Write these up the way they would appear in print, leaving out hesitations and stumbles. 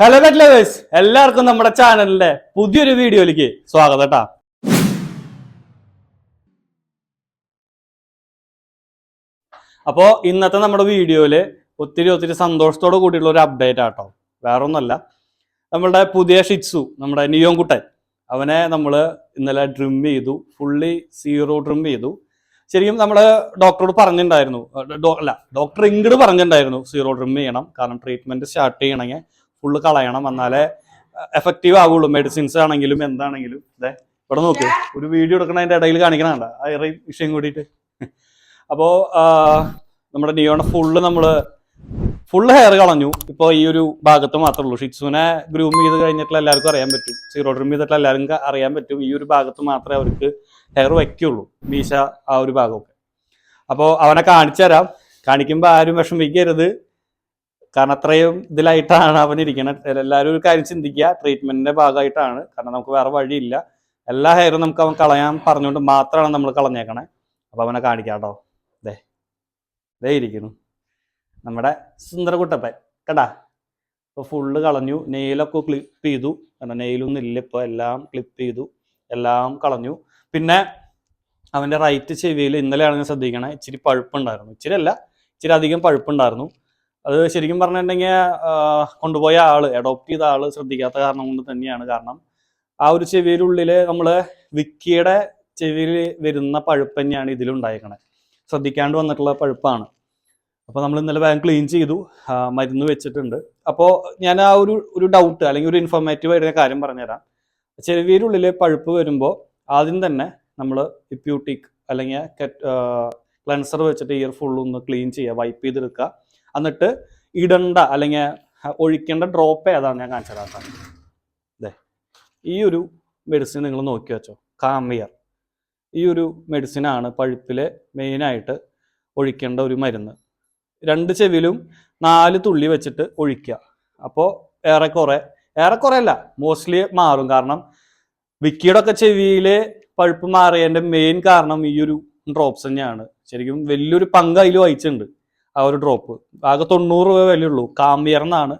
Hello pet lovers, എല്ലാവർക്കും നമ്മുടെ ചാനലിന്റെ പുതിയൊരു വീഡിയോയിലേക്ക് സ്വാഗതം കേട്ടാ. അപ്പോ ഇന്നത്തെ നമ്മുടെ വീഡിയോയില് ഒത്തിരി സന്തോഷത്തോട് കൂടിയുള്ള ഒരു അപ്ഡേറ്റ് ആട്ടോ. വേറെ ഒന്നല്ല, നമ്മളുടെ പുതിയ ഷിറ്റ്സു, നമ്മുടെ നിയോൻ കുട്ടൻ, അവനെ നമ്മൾ ഇന്നലെ ട്രിം ചെയ്തു. ഫുള്ളി സീറോ ട്രിം ചെയ്തു. ശരിക്കും നമ്മൾ ഡോക്ടറോട് പറഞ്ഞിട്ടുണ്ടായിരുന്നു, ഡോക്ടർ ഇങ്ങോട്ട് പറഞ്ഞിട്ടുണ്ടായിരുന്നു സീറോ ട്രിം ചെയ്യണം. കാരണം ട്രീറ്റ്മെന്റ് സ്റ്റാർട്ട് ചെയ്യണമെങ്കിൽ ഫുള്ള് കളയണം, എന്നാലേ എഫക്റ്റീവ് ആവുള്ളൂ. മെഡിസിൻസ് ആണെങ്കിലും എന്താണെങ്കിലും. അതെ, ഇവിടെ നോക്ക്, ഒരു വീഡിയോ എടുക്കണതിന്റെ ഇടയിൽ കാണിക്കണണ്ട ആ ഇറയും വിഷയം കൂടിയിട്ട്. അപ്പോ നമ്മുടെ നിയോണെ ഫുള്ള് ഹെയർ കളഞ്ഞു. ഇപ്പോൾ ഈ ഒരു ഭാഗത്ത് മാത്രമേ ഉള്ളൂ. ഷിറ്റ്സുവിനെ ഗ്രൂം ചെയ്ത് കഴിഞ്ഞിട്ടുള്ള എല്ലാവർക്കും അറിയാൻ പറ്റും, സീറോ ട്രിം ചെയ്തിട്ടുള്ള എല്ലാവർക്കും അറിയാൻ പറ്റും. ഈ ഒരു ഭാഗത്ത് മാത്രമേ അവർക്ക് ഹെയർ വയ്ക്കുള്ളൂ, മീശ ആ ഒരു ഭാഗമൊക്കെ. അപ്പോൾ അവനെ കാണിച്ചു തരാം. കാണിക്കുമ്പോൾ ആരും വിഷമിക്കരുത്, കാരണം അത്രയും ഇതിലായിട്ടാണ് അവൻ ഇരിക്കുന്നത്. എല്ലാവരും ഒരു കാര്യം ചിന്തിക്കുക, ട്രീറ്റ്മെന്റിന്റെ ഭാഗമായിട്ടാണ്. കാരണം നമുക്ക് വേറെ വഴിയില്ല. എല്ലാ ഹെയറും നമുക്ക് അവൻ കളയാൻ പറഞ്ഞുകൊണ്ട് മാത്രമാണ് നമ്മൾ കളഞ്ഞേക്കണേ. അപ്പൊ അവനെ കാണിക്കാം കേട്ടോ. ദേ ഇരിക്കുന്നു നമ്മുടെ സുന്ദരകുട്ടപ്പൻ, കേട്ടാ. ഇപ്പൊ ഫുള്ള് കളഞ്ഞു. നെയിലൊക്കെ ക്ലിപ്പ് ചെയ്തു. കാരണം നെയിലൊന്നും ഇല്ല ഇപ്പൊ, എല്ലാം ക്ലിപ്പ് ചെയ്തു, എല്ലാം കളഞ്ഞു. പിന്നെ അവന്റെ റൈറ്റ് ചെവിയിൽ ഇന്നലെയാണെങ്കിൽ ശ്രദ്ധിക്കണേ, ഇച്ചിരി പഴുപ്പുണ്ടായിരുന്നു. ഇച്ചിരി അധികം പഴുപ്പുണ്ടായിരുന്നു. അത് ശരിക്കും പറഞ്ഞിട്ടുണ്ടെങ്കിൽ കൊണ്ടുപോയ ആള്, അഡോപ്റ്റ് ചെയ്ത ആള് ശ്രദ്ധിക്കാത്ത കാരണം കൊണ്ട് തന്നെയാണ്. കാരണം ആ ഒരു ചെവിയുടെ ഉള്ളില് നമ്മള് വിക്കിയുടെ ചെവിയിൽ വരുന്ന പഴുപ്പ് തന്നെയാണ് ഇതിലുണ്ടായേക്കണേ. ശ്രദ്ധിക്കാണ്ട് വന്നിട്ടുള്ള പഴുപ്പാണ്. അപ്പോൾ നമ്മൾ ഇന്നലെ വേഗം ക്ലീൻ ചെയ്തു, മരുന്ന് വെച്ചിട്ടുണ്ട്. അപ്പോൾ ഞാൻ ആ ഒരു ഡൗട്ട് അല്ലെങ്കിൽ ഒരു ഇൻഫോർമേറ്റീവ് ആയിരുന്ന കാര്യം പറഞ്ഞുതരാം. ചെവിയുടെ ഉള്ളിൽ പഴുപ്പ് വരുമ്പോൾ ആദ്യം തന്നെ നമ്മൾ ഇപ്യൂട്ടിക് അല്ലെങ്കിൽ ക്ലെൻസർ വെച്ചിട്ട് ഇയർ ഫുള്ളൊന്ന് ക്ലീൻ ചെയ്യുക, വൈപ്പ് ചെയ്തെടുക്കുക. എന്നിട്ട് ഇടണ്ട അല്ലെങ്കിൽ ഒഴിക്കേണ്ട ഡ്രോപ്പ് ഏതാണ് ഞാൻ കാണിച്ചു തരാം. അതെ, ഈ ഒരു മെഡിസിൻ നിങ്ങൾ നോക്കി വെച്ചോ, കാമിയർ. ഈ ഒരു മെഡിസിനാണ് പഴുപ്പില് മെയിനായിട്ട് ഒഴിക്കേണ്ട ഒരു മരുന്ന്. 2 ചെവിയിലും 4 തുള്ളി വെച്ചിട്ട് ഒഴിക്കുക. അപ്പോൾ ഏറെക്കുറെ അല്ല, മോസ്റ്റ്ലി മാറും. കാരണം വിക്കിയുടെ ഒക്കെ ചെവിയിലെ പഴുപ്പ് മാറിയതിന്റെ മെയിൻ കാരണം ഈ ഒരു ഡ്രോപ്സ് തന്നെയാണ്. ശരിക്കും വലിയൊരു പങ്ക് അതിൽ വഹിച്ചിട്ടുണ്ട് ആ ഒരു ഡ്രോപ്പ്. ആകെ 90 രൂപ വിലയുള്ളൂ. കാമിയർ എന്നാണ്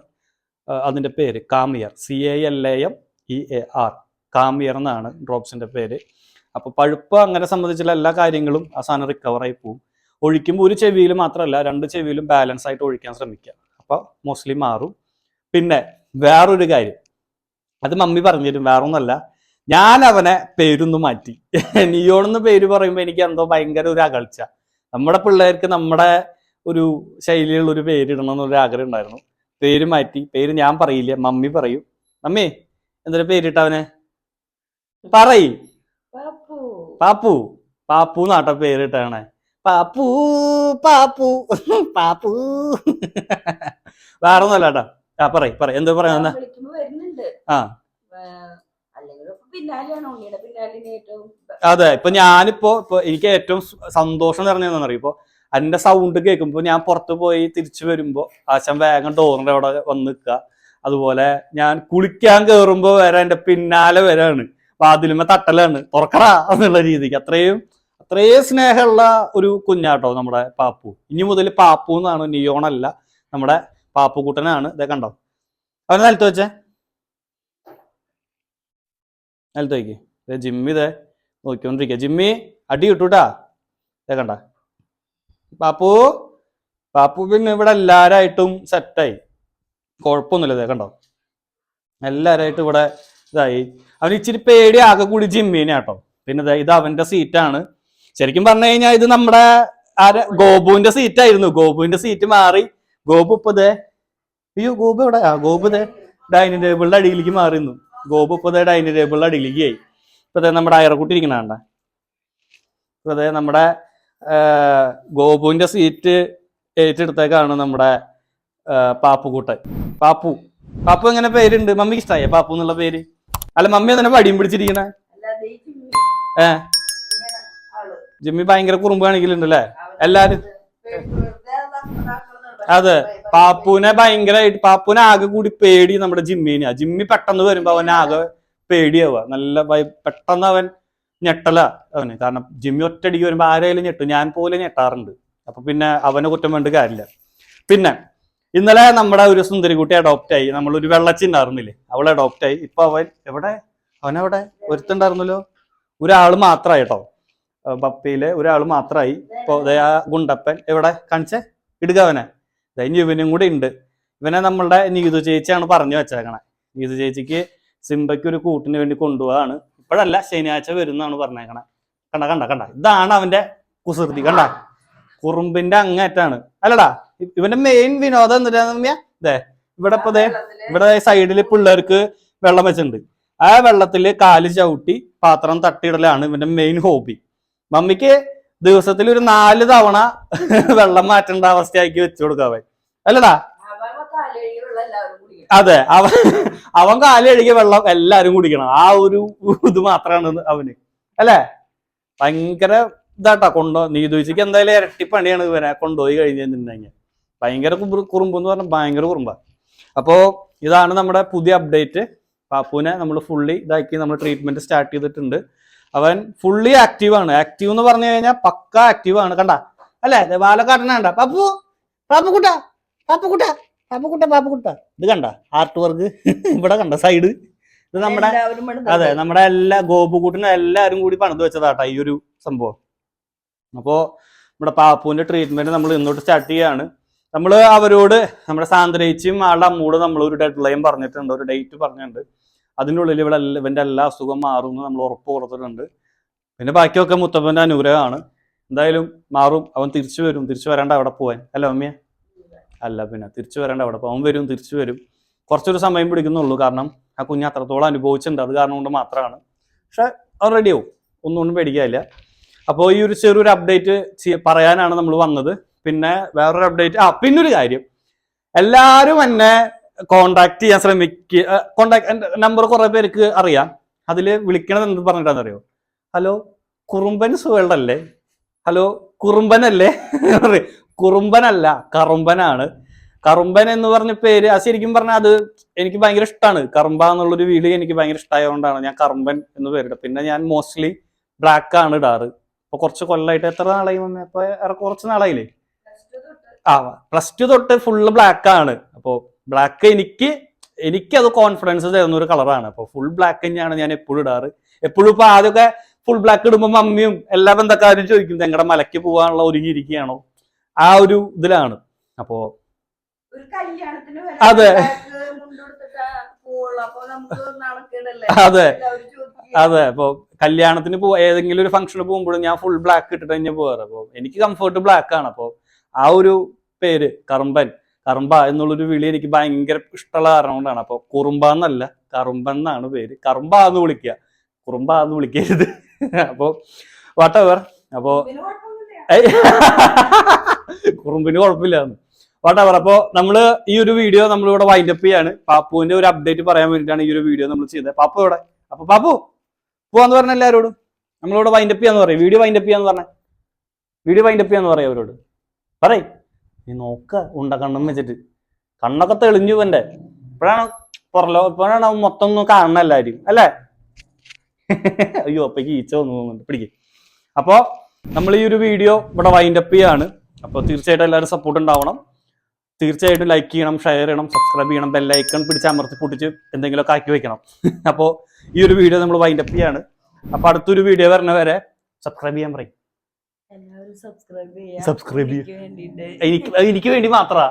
അതിന്റെ പേര്. കാമിയർ, CALAMEAR, കാമിയർ എന്നാണ് ഡ്രോപ്സിന്റെ പേര്. അപ്പൊ പഴുപ്പ് അങ്ങനെ സംബന്ധിച്ചുള്ള എല്ലാ കാര്യങ്ങളും ആ സാധനം റിക്കവർ ആയി പോകും. ഒഴിക്കുമ്പോൾ ഒരു ചെവിയിൽ മാത്രമല്ല, 2 ചെവിയിലും ബാലൻസ് ആയിട്ട് ഒഴിക്കാൻ ശ്രമിക്കുക. അപ്പൊ മോസ്റ്റ്ലി മാറും. പിന്നെ വേറൊരു കാര്യം, അത് മമ്മി പറഞ്ഞുതരും, വേറെ ഒന്നല്ല, ഞാൻ അവനെ പേരൊന്ന് മാറ്റി. നിയോണെന്ന് പേര് പറയുമ്പോൾ എനിക്ക് എന്തോ ഭയങ്കര ഒരു അകൽച്ച. നമ്മുടെ പിള്ളേർക്ക് നമ്മുടെ ഒരു ശൈലിയുള്ള ഒരു പേരിടണം എന്നൊരു ആഗ്രഹം ഉണ്ടായിരുന്നു. പേര് മാറ്റി. പേര് ഞാൻ പറയില്ല, മമ്മി പറയും. മമ്മി എന്തൊരു പേരിട്ട അവനെ പറയ്. പാപ്പു. പാപ്പു നാട്ട പേരിട്ടാണ്. പാപ്പു പാപ്പു പാപ്പു. വേറെ ഒന്നല്ല കേട്ടാ. പറ എന്താ പറയാ. ആ അതെ, ഇപ്പൊ ഞാനിപ്പോ എനിക്ക് ഏറ്റവും സന്തോഷം നിറഞ്ഞതെന്നറിയും, ഇപ്പൊ എന്റെ സൗണ്ട് കേൾക്കുമ്പോ ഞാൻ പുറത്ത് പോയി തിരിച്ചു വരുമ്പോ ആശം വേഗം ഡോറിന്റെ അവിടെ വന്ന് നിൽക്കുക. അതുപോലെ ഞാൻ കുളിക്കാൻ കയറുമ്പോ വരെ എന്റെ പിന്നാലെ വരാണ്, വാതിലുമ തട്ടലാണ്, തുറക്കറ എന്നുള്ള രീതിക്ക്. അത്രയും സ്നേഹമുള്ള ഒരു കുഞ്ഞാട്ടോ നമ്മുടെ പാപ്പു. ഇനി മുതൽ പാപ്പു എന്നാണ്, നിയോണല്ല, നമ്മുടെ പാപ്പുക്കുട്ടനാണ്. ഇതേ കണ്ടോ, അവനെ നിലത്ത് വെച്ചേ, നിലത്ത് വയ്ക്ക്. ജിമ്മി ഇതേ നോക്കിക്കൊണ്ടിരിക്കുക. ജിമ്മി അടി കിട്ടൂട്ടാ. ഇതേ കണ്ട പാപ്പു പിന്നെ ഇവിടെ എല്ലാരായിട്ടും സെറ്റായി, കുഴപ്പമൊന്നുമില്ല. ഇതേ കണ്ടോ, എല്ലാരായിട്ടും ഇവിടെ ഇതായി. അവന് ഇച്ചിരി പേടി ആകെ കൂടി ജിമ്മീനെ കേട്ടോ. പിന്നെ ഇത് അവന്റെ സീറ്റാണ്. ശരിക്കും പറഞ്ഞു കഴിഞ്ഞാൽ ഇത് നമ്മുടെ ഗോപുവിന്റെ സീറ്റായിരുന്നു. ഗോപുവിന്റെ സീറ്റ് മാറി. ഗോപു ഇപ്പൊ ഗോപു എവിടെ? ഗോപു ഡൈനിങ് ടേബിളിന്റെ അടിയിലേക്ക് മാറിയിരുന്നു. ഗോപു ഇപ്പൊ ഡൈനിങ് ടേബിളിന്റെ അടിയിലേക്ക് ആയി. ഇപ്പൊ നമ്മുടെ അയറക്കുട്ടി ഇരിക്കണണ്ട. ഇപ്പൊ നമ്മുടെ ഗോപുവിന്റെ സീറ്റ് ഏറ്റെടുത്തേക്കാണ് നമ്മുടെ പാപ്പുകൂട്ടൻ. പാപ്പു എങ്ങനെ പേരുണ്ട്? മമ്മിക്ക് ഇഷ്ടമായ പാപ്പു എന്നുള്ള പേര്? അല്ല, മമ്മി തന്നെ വടിയും പിടിച്ചിരിക്കണേ. ജിമ്മി ഭയങ്കര കുറുമ്പ് കാണിക്കലുണ്ടല്ലേ എല്ലാരും. അതെ, പാപ്പുവിനെ ഭയങ്കരമായിട്ട്, പാപ്പുവിനെ ആകെ കൂടി പേടി നമ്മുടെ ജിമ്മിനെയാ. ജിമ്മി പെട്ടെന്ന് വരുമ്പോ അവനെ ആകെ പേടിയാവുക. നല്ല പെട്ടെന്ന് അവൻ ഞെട്ടല അവന്. കാരണം ജിമ്മി ഒറ്റയടിക്ക് വരുമ്പോ ആരെയും ഞെട്ടും. ഞാൻ പോലെ ഞെട്ടാറുണ്ട്. അപ്പൊ പിന്നെ അവനെ കുറ്റം വേണ്ട കാര്യമില്ല. പിന്നെ ഇന്നലെ നമ്മുടെ ഒരു സുന്ദരിക്കുട്ടി അഡോപ്റ്റ് ആയി. നമ്മളൊരു വെള്ളച്ചി ഉണ്ടായിരുന്നില്ലേ, അവൾ അഡോപ്റ്റ് ആയി. ഇപ്പൊ അവനെവിടെ ഒരുത്തുണ്ടായിരുന്നല്ലോ, ഒരാള് മാത്രമായി കേട്ടോ. പപ്പിയില് ഒരാള് മാത്രമായി. ഇപ്പൊ ആ ഗുണ്ടപ്പൻ എവിടെ കാണിച്ചേ, ഇടുക അവനെ. ഇനി ഇവനും കൂടി ഉണ്ട്. ഇവനെ നമ്മളുടെ നീതു ചേച്ചിയാണ് പറഞ്ഞു വെച്ചേക്കണേ. നീതു ചേച്ചിക്ക് സിംബയ്ക്ക് ഒരു കൂട്ടിന് വേണ്ടി കൊണ്ടുപോവാണ്. ഇപ്പോഴല്ല, ശനിയാഴ്ച വരുന്നാണ് പറഞ്ഞേക്കണേ. കണ്ട ഇതാണ് അവന്റെ കുസൃതി. കണ്ട, കുറുമ്പിന്റെ അങ്ങേറ്റാണ് അല്ലടാ. ഇവന്റെ മെയിൻ വിനോദം എന്നിട്ടാ ഇവിടെ സൈഡില് പിള്ളേർക്ക് വെള്ളം വെച്ചിട്ടുണ്ട്. ആ വെള്ളത്തില് കാല് ചവിട്ടി പാത്രം തട്ടിയിടലാണ് ഇവന്റെ മെയിൻ ഹോബി. മമ്മിക്ക് ദിവസത്തിൽ ഒരു 4 തവണ വെള്ളം മാറ്റേണ്ട അവസ്ഥയാക്കി വെച്ചു കൊടുക്കാവേ അല്ലടാ. അതെ, അവൻ കാല് കഴുകിയ വെള്ളം എല്ലാരും കുടിക്കണം. ആ ഒരു ഇത് മാത്രമാണ് അവന് അല്ലേ. ഭയങ്കര ഇതാട്ടാ നീതുവച്ചിക്ക് എന്തായാലും ഇരട്ടി പണിയാണ് ഇവനെ കൊണ്ടുപോയി കഴിഞ്ഞിട്ടുണ്ടെങ്കിൽ. ഭയങ്കര കുറുമ്പെന്ന് പറഞ്ഞാൽ ഭയങ്കര കുറുമ്പാ. അപ്പോ ഇതാണ് നമ്മുടെ പുതിയ അപ്ഡേറ്റ്. പാപ്പുവിനെ നമ്മൾ ഫുള്ളി ഇതാക്കി നമ്മൾ ട്രീറ്റ്മെന്റ് സ്റ്റാർട്ട് ചെയ്തിട്ടുണ്ട്. അവൻ ഫുള്ളി ആക്റ്റീവ് ആണ്. ആക്റ്റീവ് എന്ന് പറഞ്ഞു കഴിഞ്ഞാൽ പക്ക ആക്റ്റീവ് ആണ്. കണ്ട അല്ലേ, ബാലക്കാട്ടനാണ്ട പാപ്പുക്കുട്ട. ഇത് കണ്ട ആർട്ട് വർക്ക് ഇവിടെ കണ്ട സൈഡ്. ഇത് നമ്മുടെ അതെ നമ്മുടെ എല്ലാ ഗോപുകൂട്ടിനും എല്ലാരും കൂടി പണിത് വെച്ചതാട്ടാ ഈ ഒരു സംഭവം. അപ്പോ നമ്മുടെ പാപ്പുവിന്റെ ട്രീറ്റ്മെന്റ് നമ്മൾ ഇന്നോട്ട് സ്റ്റാർട്ട് ചെയ്യാണ്. നമ്മൾ അവരോട് നമ്മുടെ സാന്ദ്രയിച്ചും ആളുടെ അമ്മൂട് നമ്മൾ ഒരു ഡെഡ് ലൈൻ പറഞ്ഞിട്ടുണ്ട്, ഒരു ഡേറ്റ് പറഞ്ഞിട്ടുണ്ട്. അതിനുള്ളിൽ ഇവന്റെ എല്ലാ അസുഖം മാറും നമ്മൾ ഉറപ്പ് കൊടുത്തിട്ടുണ്ട്. പിന്നെ ബാക്കിയൊക്കെ മുത്തപ്പന്റെ അനുഗ്രഹമാണ്. എന്തായാലും മാറും. അവൻ തിരിച്ചു വരും. തിരിച്ചു വരേണ്ട അവിടെ പോവാൻ അല്ല മമ്മിയ അല്ല, പിന്നെ തിരിച്ചു വരേണ്ട അവിടെ അവൻ വരും, തിരിച്ചു വരും. കുറച്ചൊരു സമയം പിടിക്കുന്നുള്ളൂ, കാരണം ആ കുഞ്ഞ് അത്രത്തോളം അനുഭവിച്ചിട്ടുണ്ട്. അത് കാരണം കൊണ്ട് മാത്രമാണ്. പക്ഷെ അവൻ റെഡിയാവും, ഒന്നുകൊണ്ടും പേടിക്കാനില്ല. അപ്പോൾ ഈ ഒരു ചെറിയൊരു അപ്ഡേറ്റ് പറയാനാണ് നമ്മൾ വന്നത്. പിന്നെ വേറൊരു അപ്ഡേറ്റ്, പിന്നൊരു കാര്യം, എല്ലാവരും എന്നെ കോണ്ടാക്ട് ചെയ്യാൻ ശ്രമിക്കുക. എന്റെ നമ്പർ കുറെ പേർക്ക് അറിയാം. അതിൽ വിളിക്കണത് എന്ത് പറഞ്ഞിട്ടാണെന്നറിയോ, ഹലോ കുറുമ്പൻസ് വേൾഡ് അല്ലേ, ഹലോ കുറുമ്പനല്ലേ. കുറുമ്പനല്ല, കറുമ്പനാണ്. കറുമ്പൻ എന്ന് പറഞ്ഞ പേര് അത് ശരിക്കും പറഞ്ഞാൽ അത് എനിക്ക് ഭയങ്കര ഇഷ്ടമാണ്. കറുമ്പ എന്നുള്ളൊരു വീട് എനിക്ക് ഭയങ്കര ഇഷ്ടമായതുകൊണ്ടാണ് ഞാൻ കറുമ്പൻ എന്ന് പേരിട്ടത്. പിന്നെ ഞാൻ മോസ്റ്റ്ലി ബ്ലാക്ക് ആണ് ഇടാറ്. ഇപ്പൊ കുറച്ച് കൊല്ലമായിട്ട്, എത്ര നാളായി മമ്മി? ഇപ്പൊ കുറച്ച് നാളായില്ലേ. +2 തൊട്ട് ഫുള്ള് ബ്ലാക്ക് ആണ്. അപ്പോൾ ബ്ലാക്ക് എനിക്കത് കോൺഫിഡൻസ് തരുന്ന ഒരു കളറാണ്. അപ്പോൾ ഫുൾ ബ്ലാക്ക് തന്നെയാണ് ഞാൻ എപ്പോഴും ഇടാറ്. എപ്പോഴും ഇപ്പൊ ആദ്യമൊക്കെ ഫുൾ ബ്ലാക്ക് ഇടുമ്പോൾ മമ്മിയും എല്ലാ ബന്ധക്കാരും ചോദിക്കും നിങ്ങളുടെ മലയ്ക്ക് പോകാനുള്ള ഒരുങ്ങിയിരിക്കുകയാണോ, ആ ഒരു ഇതിലാണ്. അപ്പോ അതെ അതെ അപ്പൊ കല്യാണത്തിന് ഏതെങ്കിലും ഒരു ഫംഗ്ഷന് പോകുമ്പോഴും ഞാൻ ഫുൾ ബ്ലാക്ക് ഇട്ടിട്ട് തന്നെ പോകാറ്. അപ്പൊ എനിക്ക് കംഫർട്ട് ബ്ലാക്ക് ആണ്. അപ്പൊ ആ ഒരു പേര് കറുമ്പ എന്നുള്ളൊരു വിളി എനിക്ക് ഭയങ്കര ഇഷ്ടമുള്ള കാരണം കൊണ്ടാണ്. അപ്പൊ കുറുമ്പ എന്നല്ല, കറുമ്പൻ എന്നാണ് പേര്. കറുമ്പ എന്ന് വിളിക്കുക, കുറുമ്പ എന്ന് വിളിക്കരുത്. അപ്പൊ വാട്ടെവർ. അപ്പോ കുറുമ്പിന് കുഴപ്പമില്ലാന്ന് വാട്ടെവർ. അപ്പൊ നമ്മള് ഈ ഒരു വീഡിയോ നമ്മളിവിടെ വൈൻഡപ്പ് ചെയ്യാണ്. പാപ്പുവിന്റെ ഒരു അപ്ഡേറ്റ് പറയാൻ വേണ്ടിയിട്ടാണ് ഈ ഒരു വീഡിയോ നമ്മൾ ചെയ്തത്. പാപ്പു ഇവിടെ. അപ്പൊ പാപ്പു പോവാന്ന് പറഞ്ഞ എല്ലാവരോടും നമ്മളിവിടെ വൈൻഡപ്പ് ചെയ്യാന്ന് പറയും. വീഡിയോ വൈൻഡപ്പ് ചെയ്യാന്ന് പറയാം അവരോട്. പറയ്, നീ നോക്ക ഉണ്ട കണ്ണും വെച്ചിട്ട്. കണ്ണൊക്കെ തെളിഞ്ഞു ഇവന്റെ. ഇപ്പോഴാണ് മൊത്തം ഒന്നും കാണണം എല്ലാരും അല്ലേ. അയ്യോ അപ്പക്ക് ഈച്ച വന്നു പോകുന്നുണ്ട്, പിടിക്ക്. അപ്പോ നമ്മൾ ഈ ഒരു വീഡിയോ ഇവിടെ വൈൻഡപ്പ് ചെയ്യാണ്. അപ്പോൾ തീർച്ചയായിട്ടും എല്ലാവരും സപ്പോർട്ട് ഉണ്ടാവണം. തീർച്ചയായിട്ടും ലൈക്ക് ചെയ്യണം, ഷെയർ ചെയ്യണം, സബ്സ്ക്രൈബ് ചെയ്യണം, ബെല്ലൈക്കൺ പിടിച്ച് അമർത്തി പൊട്ടിച്ച് എന്തെങ്കിലുമൊക്കെ ആക്കി വെക്കണം. അപ്പോൾ ഈ ഒരു വീഡിയോ നമ്മൾ വൈൻഡപ്പ് ചെയ്യാണ്. അപ്പൊ അടുത്തൊരു വീഡിയോ വരണ വരെ സബ്സ്ക്രൈബ് ചെയ്യാൻ പറയും. സബ്സ്ക്രൈബ് എനിക്ക് വേണ്ടി മാത്രാ.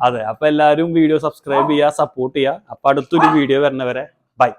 അതെ, അപ്പൊ എല്ലാവരും വീഡിയോ സബ്സ്ക്രൈബ് ചെയ്യുക, സപ്പോർട്ട് ചെയ്യുക. അപ്പൊ അടുത്തൊരു വീഡിയോ വരണ വരെ ബൈ.